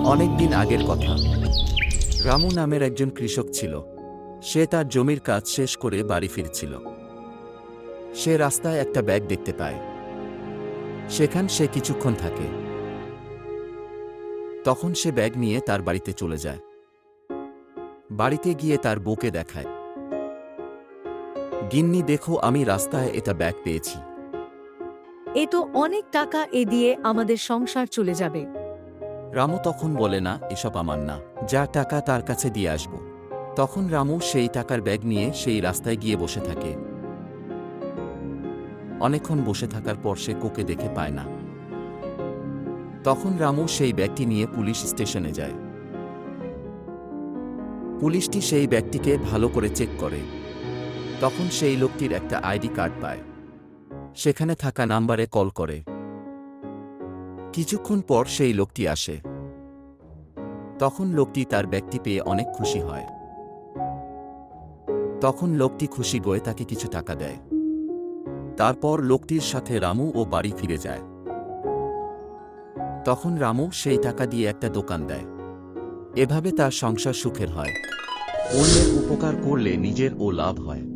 অনেক দিন আগের কথা। রামু নামের একজন কৃষক ছিল। সে তার জমির কাজ শেষ করে বাড়ি ফিরছিল। সে রাস্তায় একটা ব্যাগ দেখতে পায়। সেখানে সে কিছুক্ষণ থাকে। তখন সে ব্যাগ নিয়ে তার বাড়িতে চলে যায়। বাড়িতে গিয়ে তার বউকে দেখায়। গিন্নি, দেখো, আমি রাস্তায় এটা ব্যাগ পেয়েছি। এ তো অনেক টাকা, এ দিয়ে আমাদের সংসার চলে যাবে। রামু তখন বলে, না, এসব আমার না, যা টাকা তার কাছে দিয়ে আসব। তখন রামু সেই টাকার ব্যাগ নিয়ে সেই রাস্তায় গিয়ে বসে থাকে। অনেকক্ষণ বসে থাকার পর সে কোকে দেখে পায় না। তখন রামু সেই ব্যাগটি নিয়ে পুলিশ স্টেশনে যায়। পুলিশটি সেই ব্যাগটিকে ভালো করে চেক করে। তখন সেই লোকটির একটা আইডি কার্ড পায়। সেখানে থাকা নাম্বারে কল করে। কিছুক্ষণ পর সেই লোকটি আসে। তখন লোকটি তার ব্যাগটি পেয়ে অনেক খুশি হয়। তখন লোকটি খুশি হয়ে তাকে কিছু টাকা দেয়। তারপর লোকটির সাথে রামু ও বাড়ি ফিরে যায়। তখন রামু সেই টাকা দিয়ে একটা দোকান দেয়। এভাবে তার সংসার সুখের হয়। অন্যের উপকার করলে নিজের ও লাভ হয়।